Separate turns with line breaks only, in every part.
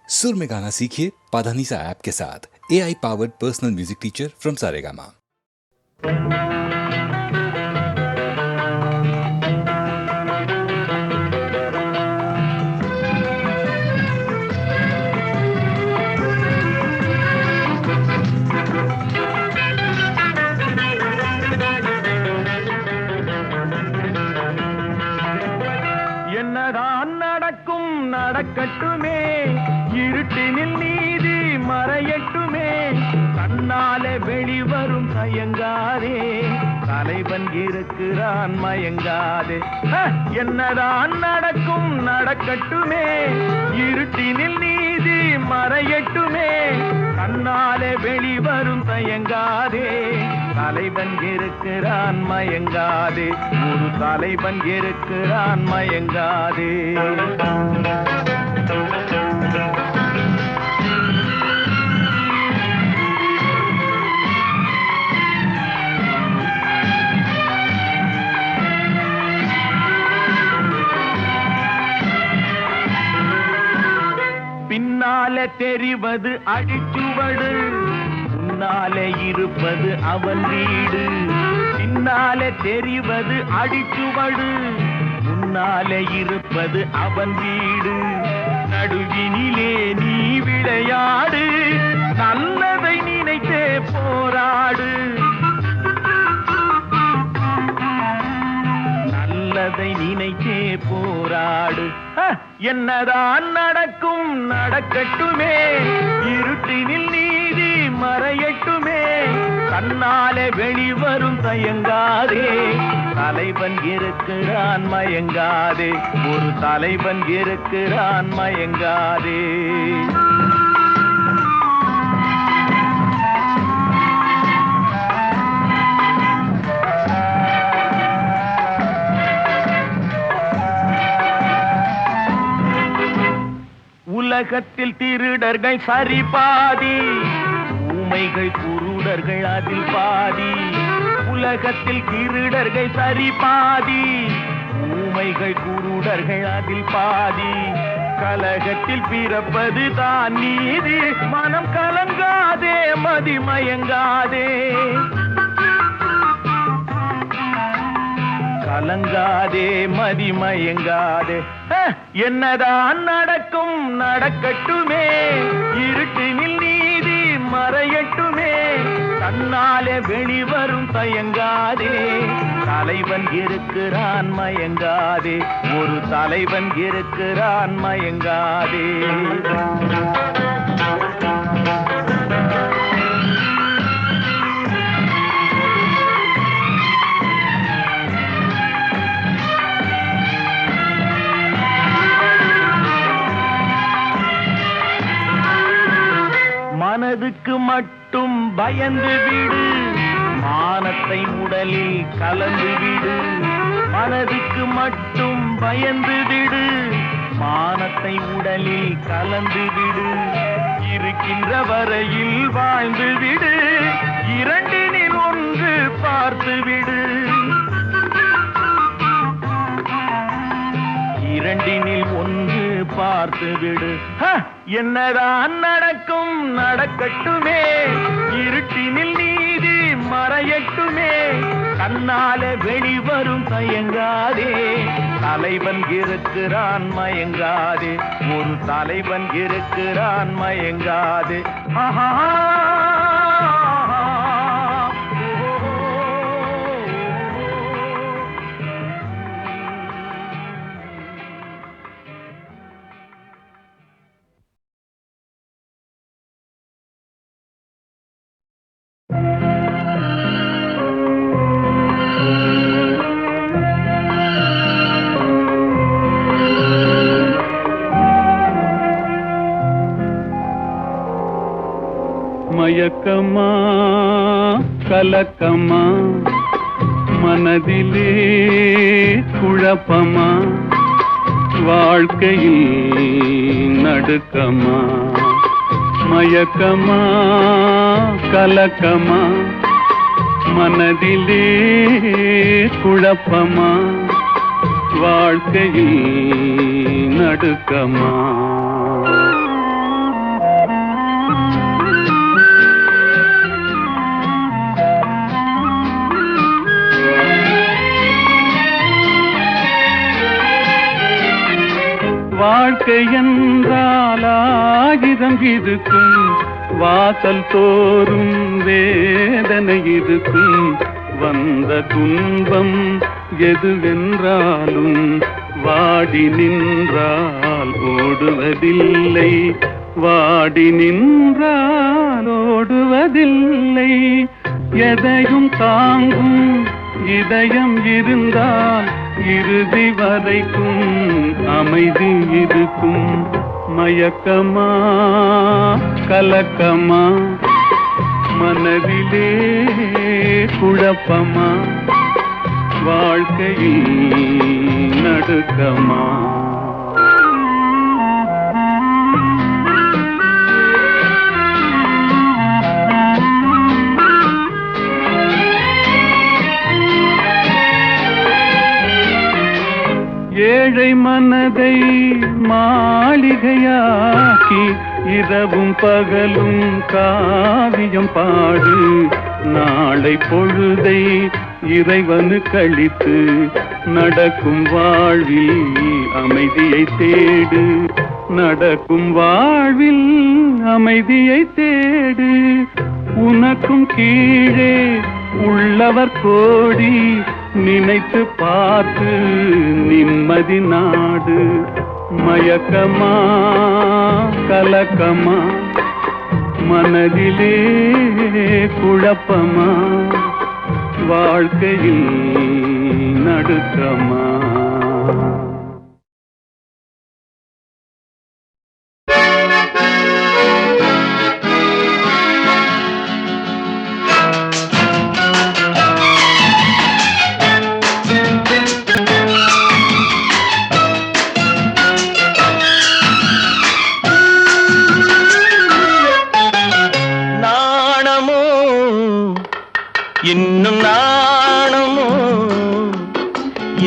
सुर में गाना सीखिए पाधानीसा ऐप के साथ। AI powered personal music teacher from Saregama.
என்னதான் நடக்கும் நடக்கட்டுமே, இருட்டினில் நீதி மறையட்டுமே, கண்ணாலே வெளிவரும் தயங்காதே, தலைவன் இருக்கிறான் மயங்காதே. என்னதான் நடக்கும் நடக்கட்டுமே, இருட்டினில் நீதி மறையட்டுமே, கண்ணாலே வெளிவரும் தயங்காதே, தலைவன் இருக்கிறான் மயங்காதே, ஒரு தலைவன் இருக்கிறான் மயங்காதே. பின்னாலே தெரிவது அடிச்சுவடு, முன்னாலே இருப்பது அவன் வீடு. பின்னாலே தெரிவது அடிச்சுவடு, முன்னாலே இருப்பது அவன் வீடு. நடுவினிலே நீ விளையாடு, நல்லதை நினைத்தே போராடு, நல்லதை நினைத்தே போராடு. என்னதான் நடக்கும் நடக்கட்டுமே, இருட்டினில் நீதி மறையட்டுமே, கண்ணாலே வெளிவரும் தயங்காதே, தலைவன் இருக்கிறான் மயங்காதே, ஒரு தலைவன் இருக்கிறான் மயங்காதே. உலகத்தில் திருடர்கள் சரி பாதி, ஊமைகள் குருடர்கள் அதில் பாதி. உலகத்தில் திருடர்கள் சரி பாதி, ஊமைகள் குருடர்கள் அதில் பாதி. கலகத்தில் பிறப்பது தான் நீதி, மனம் கலங்காதே மதிமயங்காதே, கலங்காதே மதிமயங்காதே. என்னதான் நடக்கும் நடக்கட்டுமே, இருட்டினில் நீதி மறையட்டுமே, கண்ணாலே வெளிவரும் தயங்காதே, தலைவன் இருக்கிறான் மயங்காதே, ஒரு தலைவன் இருக்கிறான் மயங்காதே. மனதுக்கு மட்டும் பயந்து விடு, மானத்தை உடலில் கலந்து விடு. மனதுக்கு மட்டும் பயந்து விடு, மானத்தை உடலில் கலந்து விடு. இருக்கின்ற வரையில் வாழ்ந்து விடு, இரண்டினில் ஒன்று பார்த்து விடு, இரண்டினில் ஒன்று பார்த்து விடு. என்னதான் நடக்கும் நடக்கட்டுமே, இருட்டினில் நீதி மறையட்டுமே, கண்ணாலே வெளிவரும் தயங்காதே, தலைவன் இருக்கிறான் மயங்காதே, ஒரு தலைவன் இருக்கிறான் மயங்காதே. ஆஹா மயக்கமா கலக்கமா, மனதிலே குழப்பமா, வாழ்க்கையில் நடுக்கமா. மயக்கமா கலக்கமா, மனதிலே குழப்பமா, வாழ்க்கையில் நடுக்கமா. வாழ்க்கை என்றால் ஆயிரம் இருக்கும், வாசல் தோறும் வேதனை இருக்கும். வந்த துன்பம் எதுவென்றாலும் வாடி நின்றால் ஓடுவதில்லை, வாடி நின்றால் ஓடுவதில்லை. எதையும் தாங்கும் இதயம் இருந்தால் இறுதி வரைக்கும் அமைதி இருக்கும். மயக்கமா கலக்கமா, மனதிலே குழப்பமா, வாழ்க்கையில் நடுக்கமா. ஏழை மனதை மாளிகையாக்கி இரவும் பகலும் காவியம் பாடு. நாளை பொழுதை இறைவனு கழித்து நடக்கும் வாழ்வில் அமைதியை தேடு, நடக்கும் வாழ்வில் அமைதியை தேடு. உனக்கும் கீழே உள்ளவர் கோடி, நினைத்து பார்த்து நிம்மதி நாடு. மயக்கமா கலக்கமா, மனதிலே குழப்பமா, வாழ்க்கையில் நடுக்கமா.
இன்னும் நாணமோ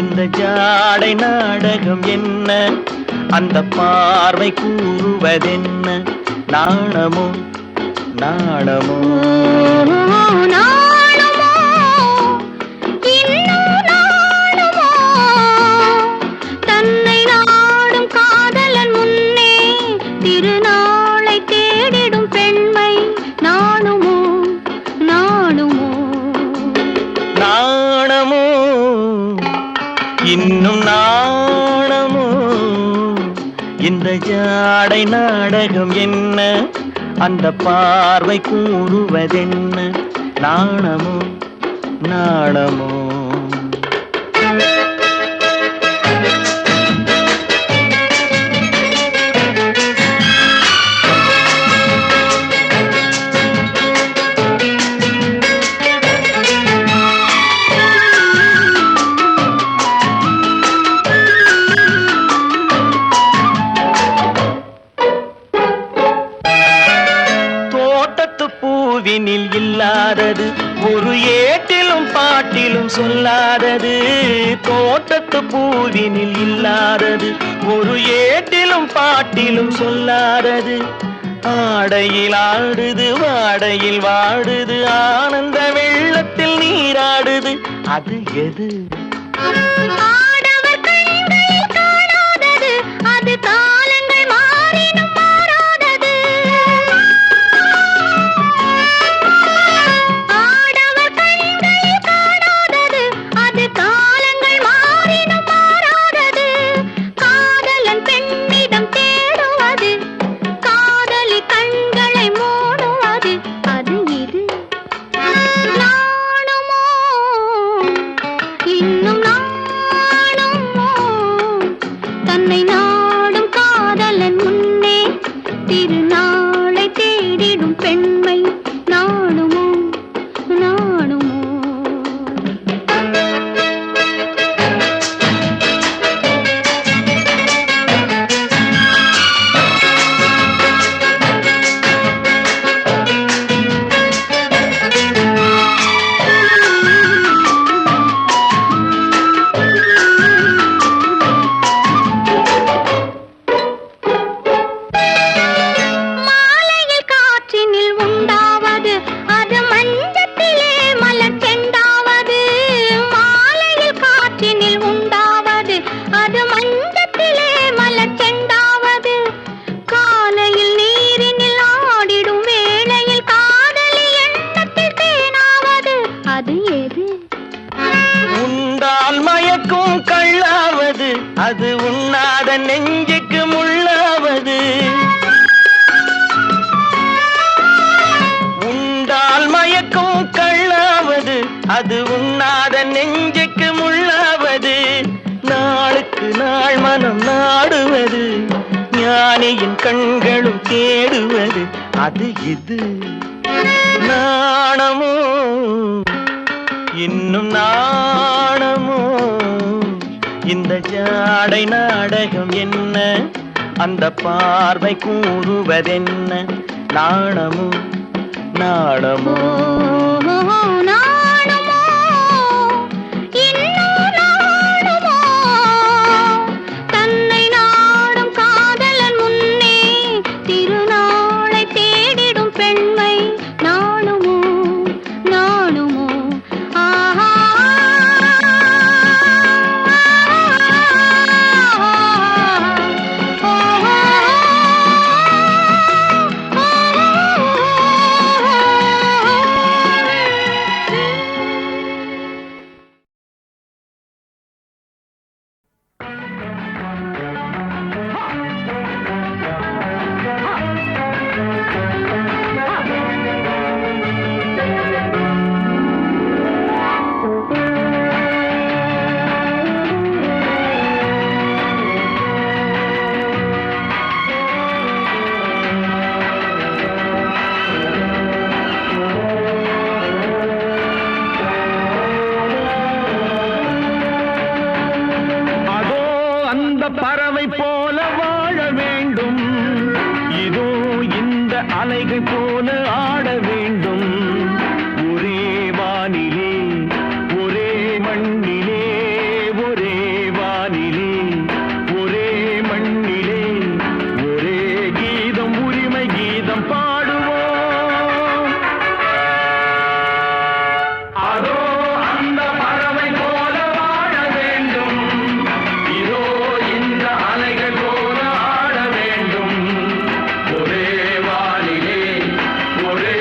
இந்த ஜாடை நாடகம் என்ன, அந்த பார்வை கூறுவதென்ன. நாணமோ நாணமோ
தன்னை நாடும் காதலன் முன்னே திருநாளை தேடிடும் பெண்மை. நாணுமோ நாணுமோ
நாணமோ இன்னும் நாணமோ இந்த ஜாடை நாடகம் என்ன, அந்த பார்வை கூறுவதென்ன. நாணமோ நாணமோ பூவினில் இல்லாதது, ஒரு ஏட்டிலும் பாட்டிலும் சொல்லாதது. தோட்டத்து பூவினில் இல்லாதது, ஒரு ஏட்டிலும் பாட்டிலும் சொல்லாதது. ஆடையில் ஆடுது வாடையில் வாடுது, ஆனந்த வெள்ளத்தில் நீராடுது. அது எது?
ஆடவர் கண்களில் காணாதது, அது காலங்கள் மாறினும் மாறாதது. ஆடவர் கண்களில் காணாதது, அது காலங்கள் மாறினும் மாறாதது. காதலன் பெண்ணிடம் தேடுவது, காதலி கண்களை மூடுவது. அது இது. நாணுமோ இன்னும் நாணுமோ
அது உண்ணாத நெஞ்சுக்கு முள்ளாவது, நாளுக்கு நாள் மனம் நாடுவது, ஞானியின் கண்களும் தேடுவது அது இது. நாணமோ இன்னும் நாணமோ, இந்த ஜாடை நாடகம் என்ன, அந்த பார்வை கூறுவதென்ன, நாணமோ நாணமோ.
நாணமோ இன்னும் நாணமோ, தன்னை நாடும் காதலன் முன்னே திருநாளை தேடிடும் பெண்மை நாணுமோ நாணுமோ. ஆஹா
பறவை போல வாழ வேண்டும், இதோ இந்த அலைகள் போல ஆட வேண்டும். ஒரே வானிலே ஒரே மண்ணிலே, ஒரே வானிலே ஒரே மண்ணிலே, ஒரே கீதம் உரிமை கீதம் பாடுவோம். அதோ அந்த பறவை போல வாழ வேண்டும், இதோ இந்த அலைகள் போல ஆட வேண்டும். ஒரே வானிலே ஒரே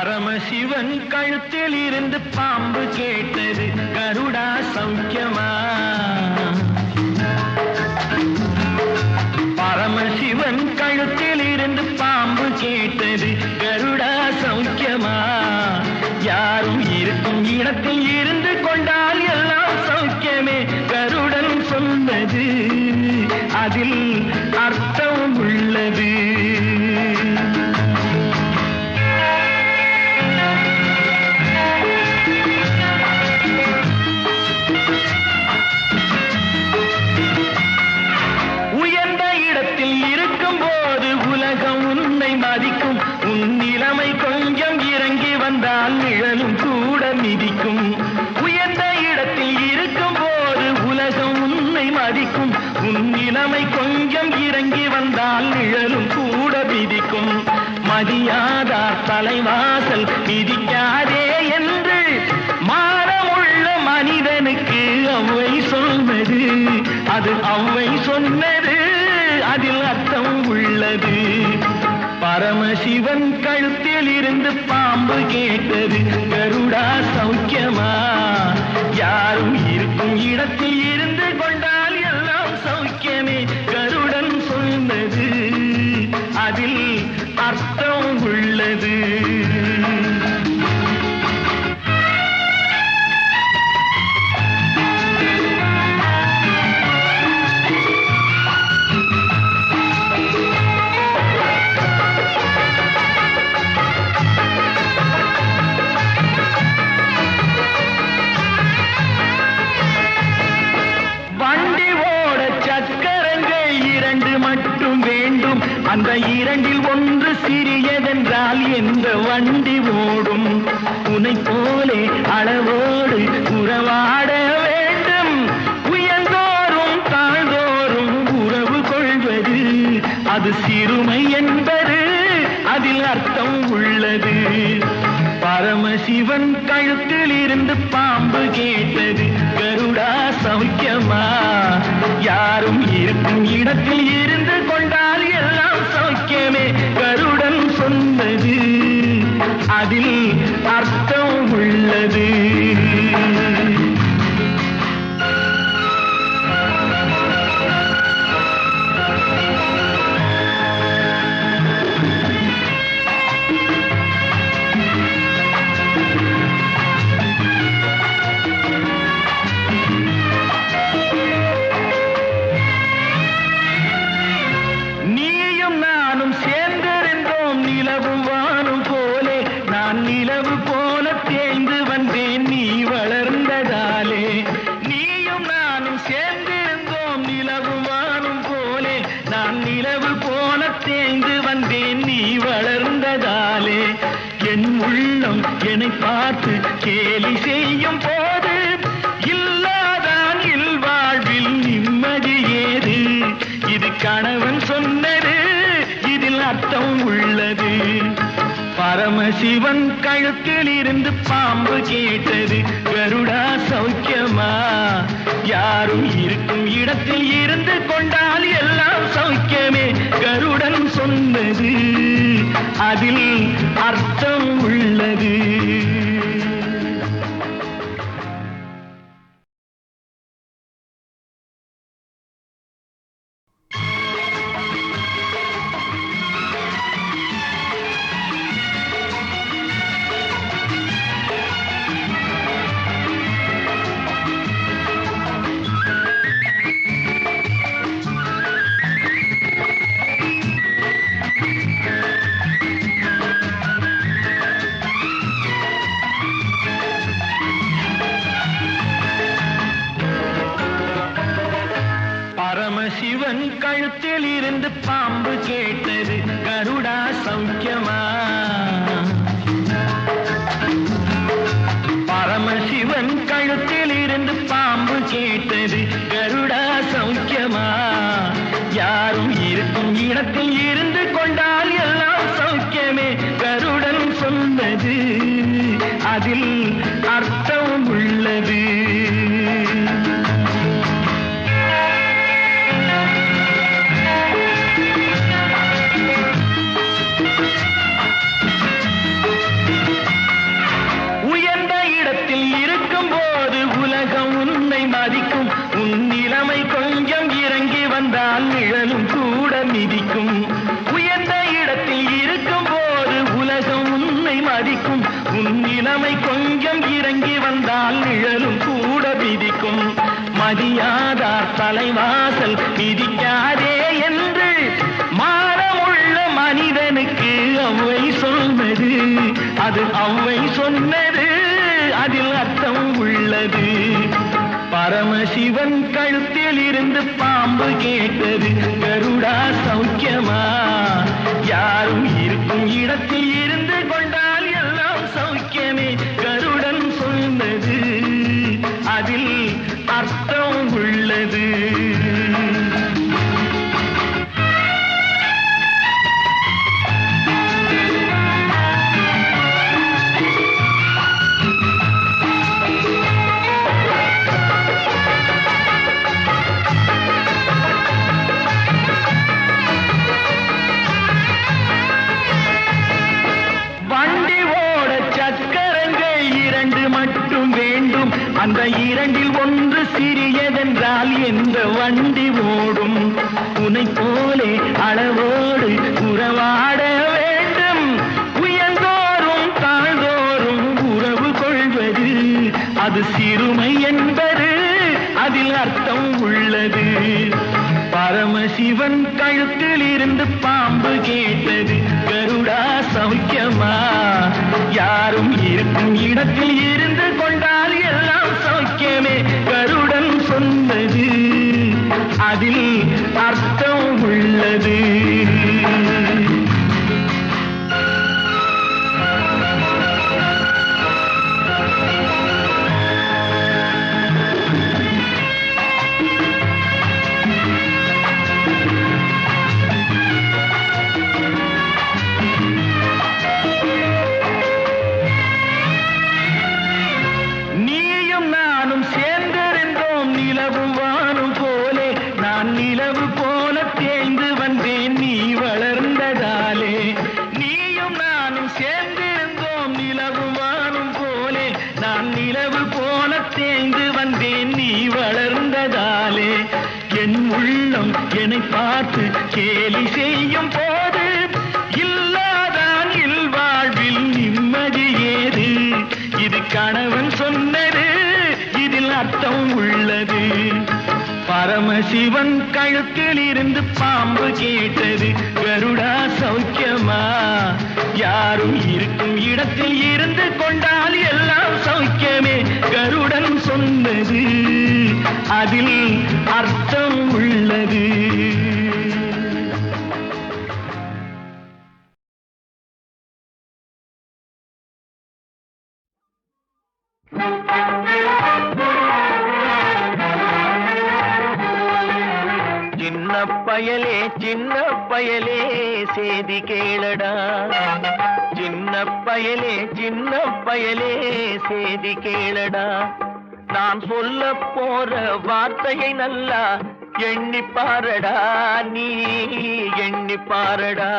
பரமசிவன் கழுத்தில் இருந்து பாம்பு கேட்டது கருடா சௌக்கியமா. பரமசிவன் கழுத்தில் இருந்து பாம்பு கேட்டது கருடா சௌக்கியமா. யாரும் இருக்கும் இடத்தில் இருந்து கொண்டால் எல்லாம் சௌக்கியமே கருடன் சொன்னது, அதில் அர்த்தம் உள்ளது. உயர்ந்த இடத்தில் இருக்கும் போது உலகம் உன்னை மதிக்கும். உன் நிலைமை கொஞ்சம் இறங்கி வந்தால் நிழலும் கூட மிதிக்கும். உயர்ந்த இடத்தில் இருக்கும் போது உலகம் உன்னை மதிக்கும். உன் நிலைமை கொஞ்சம் இறங்கி வந்தால் நிழலும் கூட மிதிக்கும். மதியாதார் தலைவாசல் மிதிக்காதே என்று மானமுள்ள மனிதனுக்கு அவ்வை சொன்னது, அது அவ்வை சொன்னது, அதில் அர்த்தம் உள்ளது. பரமசிவன் கழுத்தில் இருந்து பாம்பு கேட்டது கருடா சௌக்கியமா. யாரும் இருக்கும் இடத்தில் இருந்து கொண்டால் எல்லாம் சௌக்கியமே கருடன் சொன்னது, அதில் அர்த்தம் உள்ளது. அந்த இரண்டில் ஒன்று சிறியதென்றால் எந்த வண்டி ஓடும்? உனை போலே அளவோடு உறவாட வேண்டும். உயர்ந்தோறும் தாழ்ந்தோறும் உறவு கொள்வது அது சிறுமை என்பது, அதில் அர்த்தம் உள்ளது. பரமசிவன் கழுத்தில் இருந்து பாம்பு கேட்டது கருடா சௌக்கியமா. யாரும் இருக்கும் இடத்தில் இருந்து கொண்டால் எல்லாம் சௌக்கியமே கருடன் சொன்னது, அதில் அர்த்தம் உள்ளது. என்னை பார்த்து கேலி செய்யும் போது இல்லாதான் இல்வாழ்வில் நிம்மதி ஏது? இது கணவன் சொன்னது, இதில் அர்த்தம் உள்ளது. பரமசிவன் கழுத்தில் இருந்து பாம்பு கேட்டது கருடா சௌக்கியமா. யாரும் இருக்கும் இடத்தில் இருந்து கொண்டால் எல்லாம் சௌக்கியமே கருடன் சொன்னது, அதில் அர்த்தம் உள்ளது. பரமசிவன் கழுத்தில் இருந்து பாம்பு கேட்டது கருடா சௌக்கியமா. பரமசிவன் கழுத்தில் இருந்து பாம்பு கேட்டது கருடா சௌக்கியமா. யாரும் இருக்கும் இடத்தில் இருந்து கொண்டால் எல்லாம் சௌக்கியமே கருடன் சொன்னது, அதில் அர்த்தம் உள்ளது. உன் இளமை கொஞ்சம் இறங்கி வந்தால் நிழலும் கூட விதிக்கும். மதியாதார் தலைவாசல் மிதிக்காதே என்று மானமுள்ள மனிதனுக்கு அவ்வை சொன்னது. அது அவ்வை சொன்னது, அதில் அர்த்தம் உள்ளது. பரமசிவன் கழுத்தில் இருந்து பாம்பு கேட்டது, கருடா சௌக்கியமா? யாரும் இருக்கும் இடத்தில் இருந்து கொண்டால் எல்லாம் சௌக்கியமே. கருடன் சொன்னது, அதில் அர்த்தம் உள்ளது. அந்த இரண்டில் ஒன்று சிறியதென்றால் எந்த வண்டி ஓடும்? உனை போலே அளவோடு உறவாட வேண்டும். உயர்ந்தோறும் தாழ்ந்தோறும் உறவு கொள்வது அது சிறுமை என்பது, அதில் அர்த்தம் உள்ளது. பரமசிவன் கழுத்தில் இருந்து பாம்பு கேட்டது, கருடா சௌக்கியமா? யாரும் இருக்கும் இடத்தில் இருந்து கொண்டால் எல்லாம் சௌக்கியமே. கருடன் சொன்னது, அதில் அர்த்தம் உள்ளது. நிலவு போல தேய்ந்து வந்தேன் நீ வளர்ந்ததாலே. நீயும் நானும் சேர்ந்திருந்தோம் நிலவு வானும் போலே. நான் நிலவு போல தேய்ந்து வந்தேன் நீ வளர்ந்ததாலே. என் உள்ளம் என்னை பார்த்து கேலி செய்யும் போது இல்லாதான் இல்வாழ்வில் நிம்மதி ஏது? இது கணவன் சொன்னது, இதில் அர்த்தம் உள்ளது. பரமசிவன் கழுத்தில் இருந்து பாம்பு கேட்டது, கருடா சௌக்கியமா? யாரும் இருக்கும் இடத்தில் இருந்து கொண்டால் எல்லாம் சௌக்கியமே. கருடன் சொன்னது, அதில் அர்த்தம் உள்ளது. பயலே சின்ன பயலே சேதி கேளடா. சின்ன பயலே சின்ன பயலே சேதி கேளடா. நான் சொல்ல போற வார்த்தையை நல்லா எண்ணி பாரடா, நீ எண்ணி பாரடா.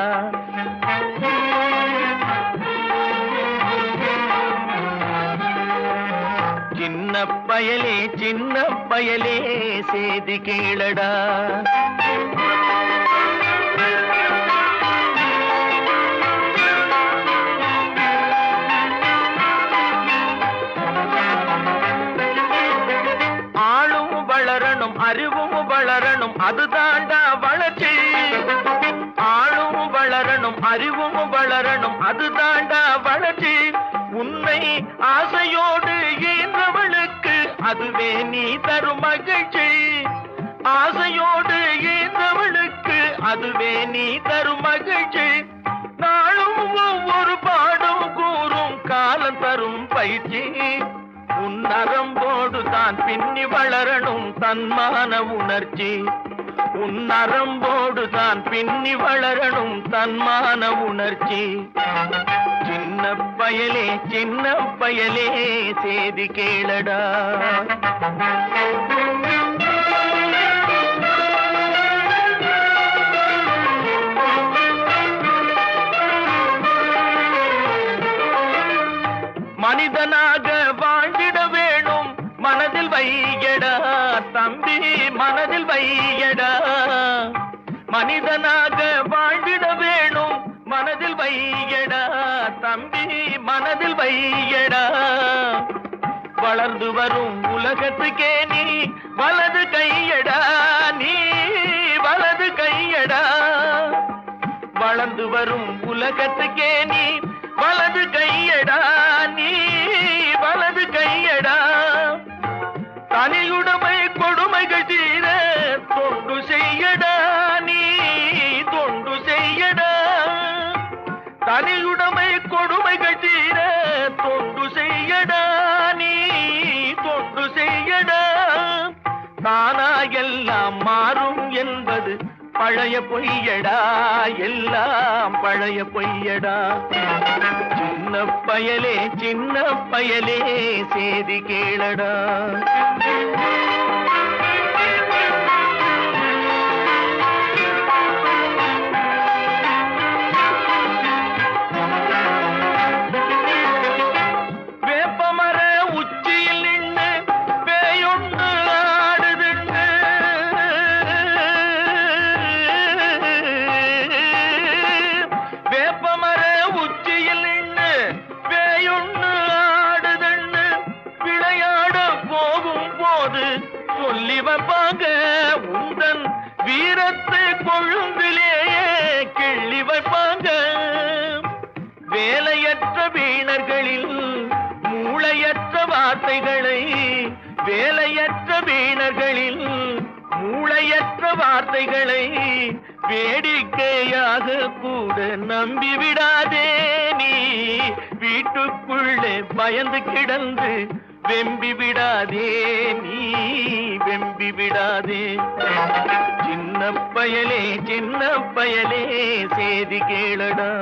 சின்ன பயலே சின்ன பயலே சேதி கேளடா. ஆளும் வளரணும் அறிவும் வளரணும், அதுதாண்டா வளர்ச்சி. ஆளும் வளரணும் அறிவும் வளரணும், அதுதாண்டா வளர்ச்சி. உன்னை ஆசையோடு ஈன்றவளுக்கு அதுவே நீ தரும் மகிழ்ச்சி. ஆசையோடு ஈன்றவளுக்கு அதுவே நீ தரும் மகிழ்ச்சி. நாளும் ஒவ்வொரு பாடும் கூறும் காலம் தரும் பயிற்சி. உன் நரம்போடு தான் பின்னி வளரணும் தன்மான உணர்ச்சி. உன் நரம்போடு தான் பின்னி வளரணும் தன்மான உணர்ச்சி. சின்ன பயலே சின்ன பயலே சேதி கேளடா. மனிதனாக வாழ்ந்திட வேணும் மனதில் வையடா தம்பி, மனதில் வையடா. மனிதனாக வாழ்ந்திட வேணும் மனதில் வையடா தம்பி, மன மனதில் வையடா. வளர்ந்து வரும் உலகத்துக்கே நீ வலது கையடா, நீ வலது கையடா. வளர்ந்து வரும் உலகத்துக்கே நீ வலது கையடா, நீ வலது கையடா. தனியுடைமை கொடுமைகள் தீர தொண்டு செய்யடா, நீ தொண்டு செய்யடா. தனியுடைமை கொடுமைகள் தீர தொண்டு செய்யடா, நீ தொண்டு செய்யடா. தானா எல்லாம் மாறும் என்பது பழைய பொய்யடா, எல்லாம் பழைய பொய்யடா. சின்ன பயலே சின்ன பயலே சேதி கேளடா. வேப்பமர உச்சியில் நின்று பேயொன்று ஆடுதுன்னு, வேப்பமர உச்சியில் நின்று பேயொன்று ஆடுதுன்னு விளையாட போகும் போது சொல்லி வைப்பாங்க. உந்தன் வீரத்தை கொழும்பிலேயே கிள்ளி வைப்பாங்க. வேலையற்ற வீணர்களில் மூளையற்ற வார்த்தைகளை, வேலையற்ற வீணர்களில் மூளையற்ற வார்த்தைகளை வேடிக்கையாக கூட நம்பிவிடாதே. நீ வீட்டுக்குள்ளே பயந்து கிடந்து வெம்பி விடாதே, நீ வெம்பி விடாதே. சின்ன பயலே சின்ன பயலே சேதி கேளடா.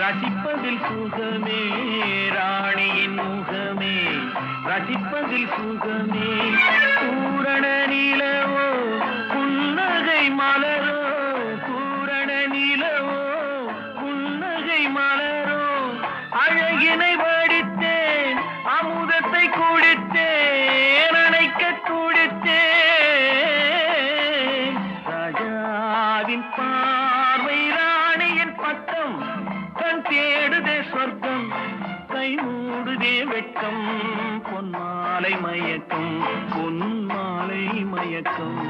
ரசிப்பதில் சுகமே, ராணியின் முகமே ரசிப்பதில் சுகமே. பூரண நிலவோ புன்னகை மலரோ, பூரண நிலவோ புன்னகை மலரோ. அழகினை வடித்தேன், அமுதத்தை குடித்தேன், அணைக்க துடித்தேன். ராஜாவின் பார்வை ராணியின் பட்டம், கண் தேடுதே சொர்க்கம், கை மூடுதே வெட்கம். பொன்மாலை மயக்கம், பொன்மாலை மயக்கம்.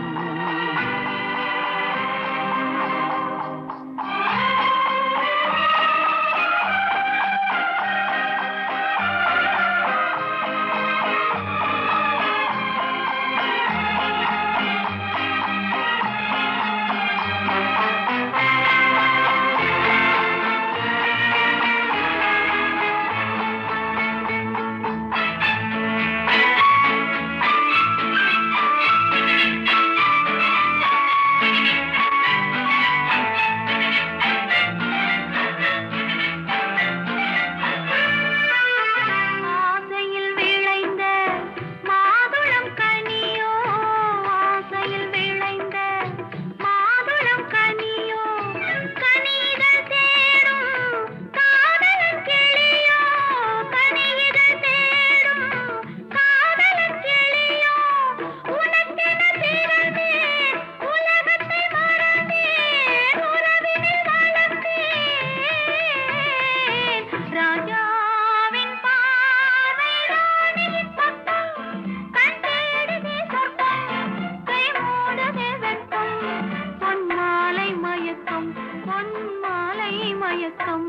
மயக்கம்.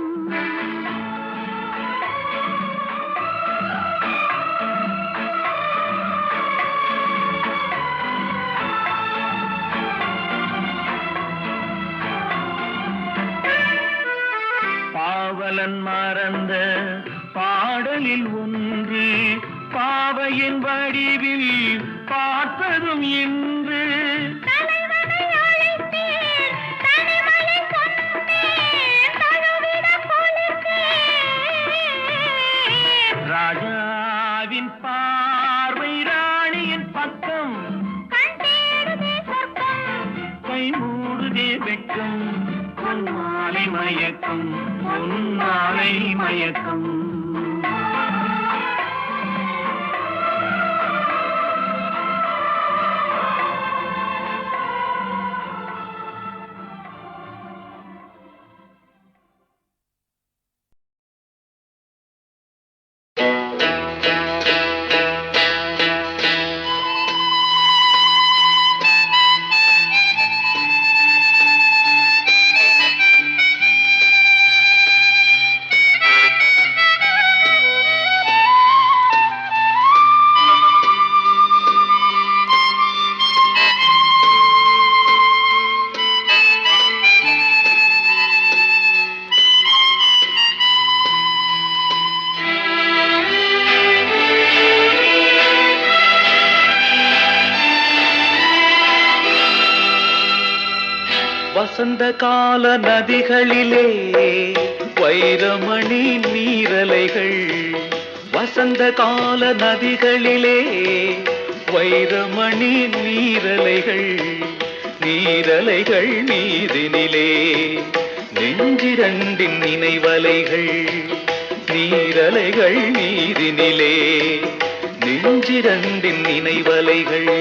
பாவலன் மறந்த பாடலில் ஒன்று பாவையின் வடிவில் பார்த்ததும் இன்று
தலைவனை அழைத்தேன், தனிமலை சொன்னேன், தழுவிடப் பொலித்தேன்.
ராஜாவின் பார்வை ராணியின் பக்கம்
கண் தேடுதே சொர்க்கம்.
கை மூடுதே வெட்கம் பொன்மாலை மயக்கம் பொன்மாலை மயக்கம். வசந்த கால நதிகளிலே வைரமணி நீரலைகள் வசந்த கால நதிகளிலே வைரமணி நீரலைகள் நீரலைகள் மீதினிலே நெஞ்சிரண்டின் நினைவலைகள் நீரலைகள் மீதினிலே நெஞ்சிரண்டின் நினைவலைகள்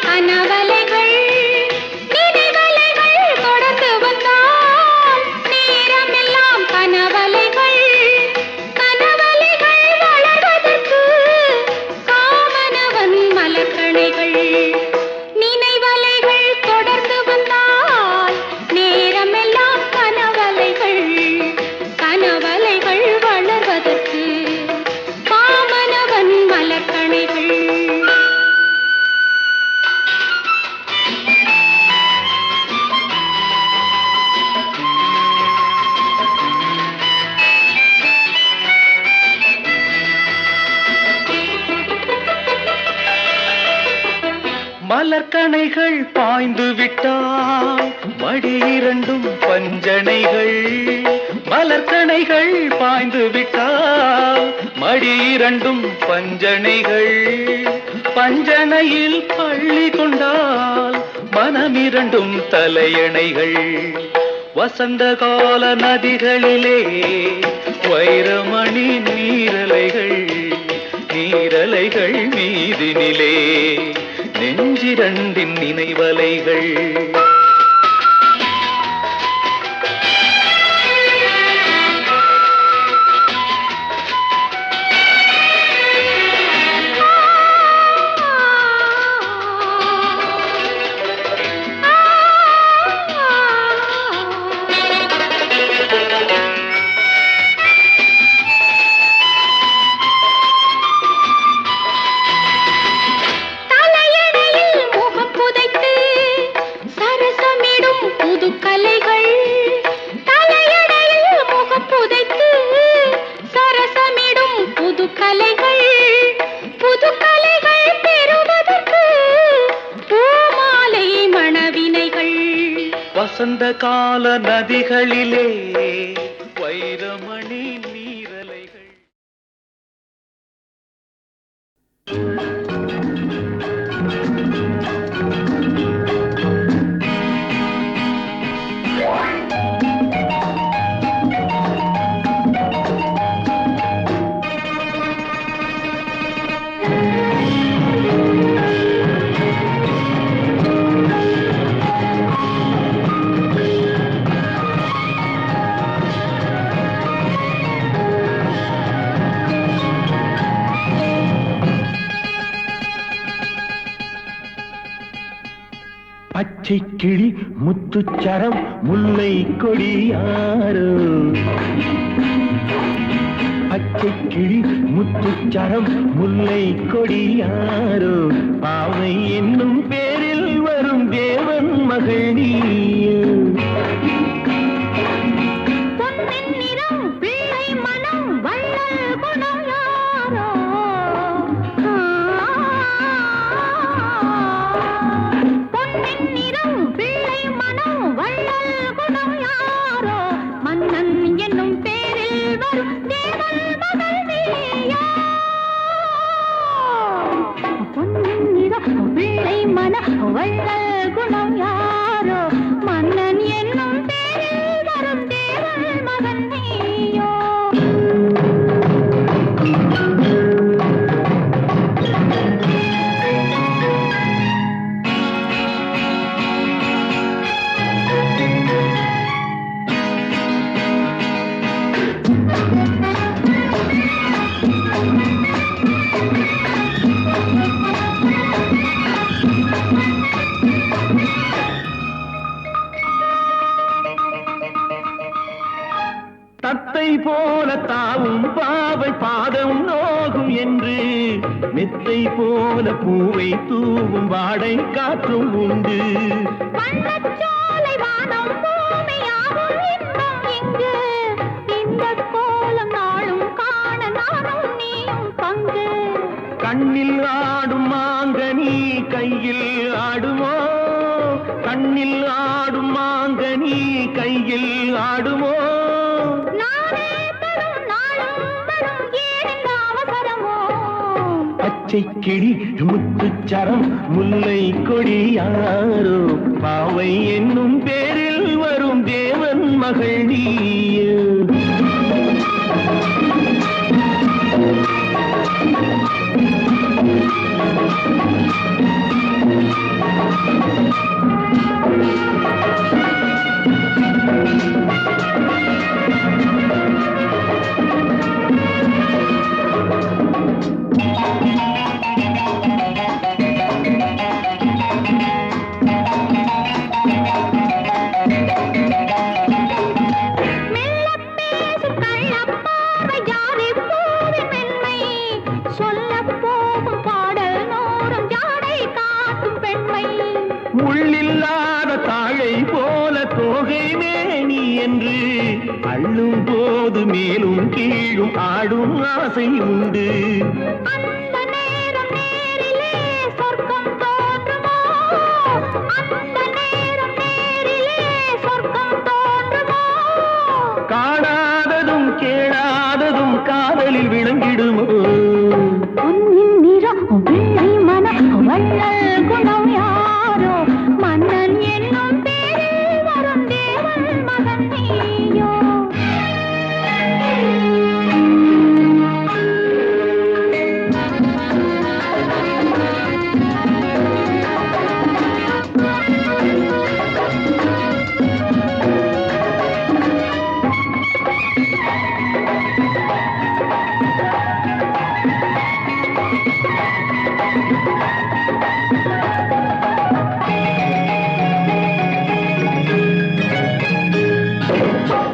கனவலைகள் நினைவலைகள் தொடர்ந்து வந்தால் நேரமெல்லாம் கனவலைகள் கனவலைகள் வளர்வதற்கு காமனவன் மலர்கணைகள் நினைவலைகள் தொடர்ந்து வந்தால் நேரமெல்லாம் கனவலைகள் கனவலைகள் வளர்வதற்கு காமனவன் மலர்கணைகள்.
மலர்கணைகள் பாய்ந்து விட்டால் மடி இரண்டும் பஞ்சனைகள் மலர்கணைகள் பாய்ந்து விட்டால் மடி இரண்டும் பஞ்சனைகள் பஞ்சனையில் பள்ளி கொண்டால் மனமிரண்டும் தலையணைகள் வசந்த கால நதிகளிலே வைரமணி நீரலைகள் நீரலைகள் மீதினிலே நெஞ்சிரண்டின் நினைவலைகள் வசந்த கால நதிகளிலே வைரமணி நீரலைகள். பச்சை கிளி முத்துச்சரம் முல்லை கொடியாரோ பச்சை கிளி முத்துச்சரம் முல்லை கொடியாரோ பாவை என்னும் பேரில் வரும் தேவன் மகள் நீயோ
பொன்னின் நிறம் பிள்ளை மனம் வள்ளல் குணம் யாரோ பொன்னின் நிறம் பிள்ளை மனம் வள்ளல் குணம் யாரோ மன்னன் என்னும் பேரில் வரும் தேவன் மகள் நீயோ பொன்னின் நிறம் பிள்ளை மனம் வள்ளல் குணம் யாரோ மன்னன் என்னும் பேரில் வரும் தேவன் மகன் நீயோ
தத்தை போல தாவும் பாவை பாதம் நோகும் என்று மெத்தை போல பூவை தூவும் வாடை காற்றும் உண்டு
வண்ணச்சோலை வானம் பூமியாகும் இன்பம் இங்கு இந்த கோலம் நாளும் காண நானும் நீயும் பங்கு
கண்ணில் ஆடும் மாங்கனி கையில் ஆடுமோ கண்ணில் ஆடும் மாங்கனி கையில் ஆடுமோ
நானே தரும் நாளும் வரும் ஏன் அவசரமோ
பச்சை கிளி முத்துச்சரம் முல்லை கொடியாரோ பாவை என்னும் பேரில் வரும் தேவன் மகள் நீயோ
மெல்லப் பேசும் கள்ளப்பாவை ஜாதி பூவின் மென்மை சொல்லப் போகும் பாடல் நூறும் ஜாடை காட்டும் பெண்மை
முள்ளில்லாத தாழை போல தோகை மேனி என்று அள்ளும் போது மேலும் கீழும் ஆடும் ஆசை உண்டு
அந்த நேரம் நேரிலே சொர்க்கம் தோன்றுமோ அந்த நேரம் நேரிலே சொர்க்கம் தோன்றுமோ
காணாததும் கேளாததும் காதலில் விளங்கிடுமோ
பொன்னின் நிறம் பிள்ளை மனம் வள்ளல் குணம் யாரோ மன்னன் என்னும் பேரில் வரும் தேவன் மகன் நீயோ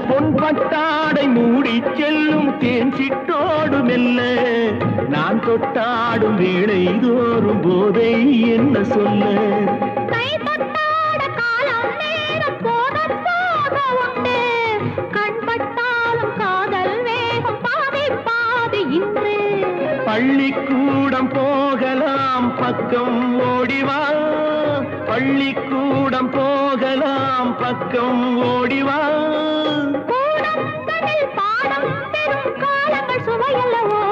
பொன்பட்டாடை மூடி செல்லும் தேன் சிட்டோடு மெல்ல நான் தொட்டாடும் வேளை தோறும் போதை என்ன சொல்ல
கை தொட்டாட காலம் நேரம் போக போக உண்டு கண் பட்டாலும் காதல் வேகம் பாதி பாதி இன்று
பள்ளிக்கூடம் போகலாம் பக்கம் ஓடிவா பள்ளிக்கூடம் போகலாம் பக்கம் ஓடிவா
கூடங்களில் பாடம் பெறும் காலங்கள் சுவையல்லவோ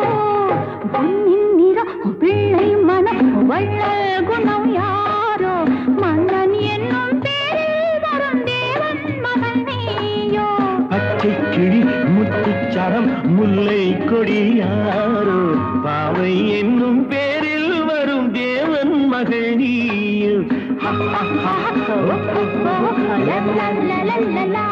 பொன்னின் நிறம் பிள்ளை மனம் வள்ளல் குணம் யாரோ மன்னன் என்னும் பேரில் வரும் தேவன் மகன் நீயோ
பச்சை கிளி முத்துச்சரம் முல்லை கொடியாரோ பாவை என்னும் பேரில் வரும் தேவன் மகள் நீயோ
la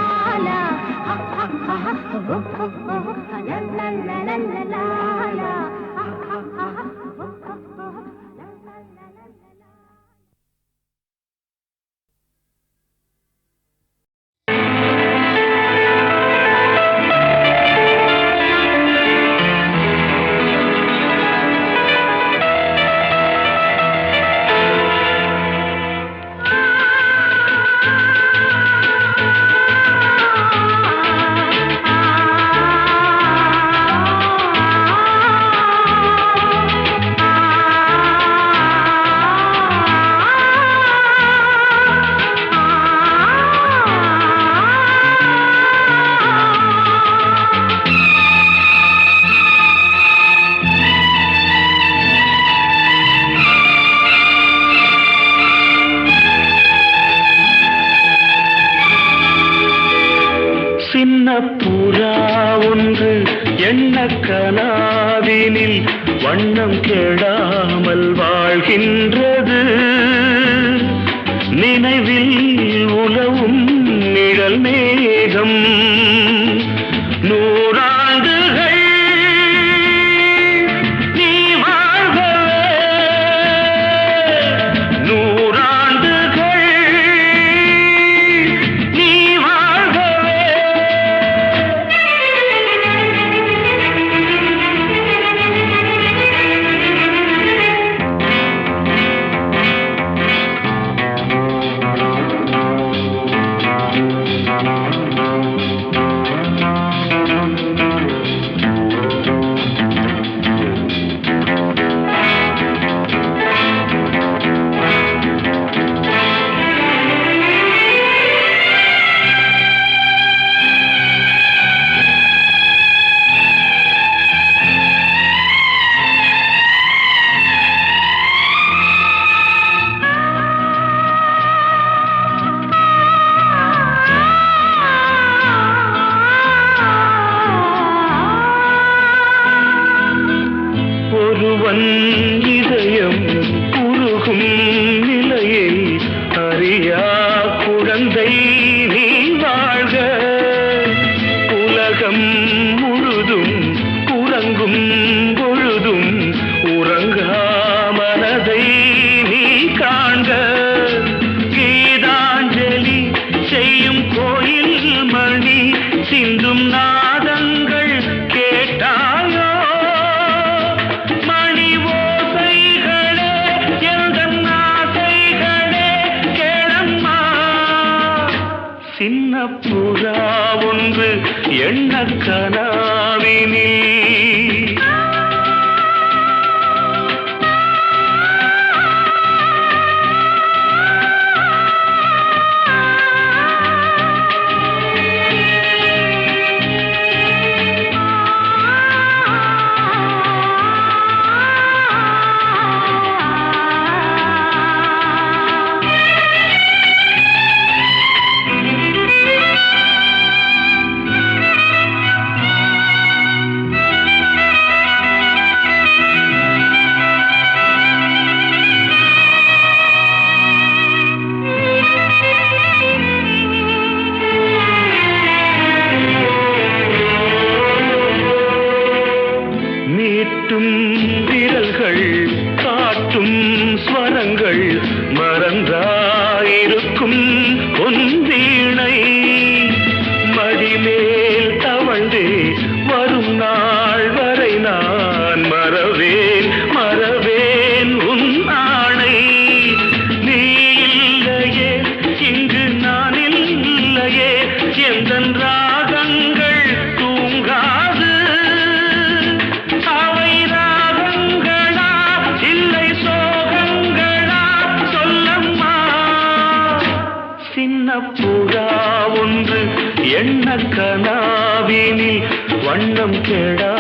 வண்ணம் கெடாமல் வாழ்கின்றது நினைவில் உலவும் நிழல் மேகம் நூறாண்டுகள் நீ வாழ்கவே நூறாண்டுகள் நீ வாழ்கவே ஒருவன் இதயம் உருகும் நிலையை அறியா குழந்தை நீ வாழ்க உலகம் முழுதும் உறங்கும் பொழுதும் உறங்கா மனதை நீ காண்க கீதாஞ்சலி செய்யும் கோயில் மணி சிந்தும் நாதங்கள் கேட்டாயோ சின்ன புறா ஒன்று எண்ண கனாவினில் நீட்டும் விரல்கள் காட்டும் ஸ்வரங்கள் மறந்தாயிருக்கும் பொன்வீணை மடிமேல் தவழ்ந்தே வரும் நாள் வரை நான் மறவேன் மறவேன் உன் ஆணை நீ இல்லையே இங்கு நான் இல்லையே எந்தன் ராகங்கள் தூங்காது சின்ன புறா ஒன்று எண்ண கனாவினில் வண்ணம் கெடா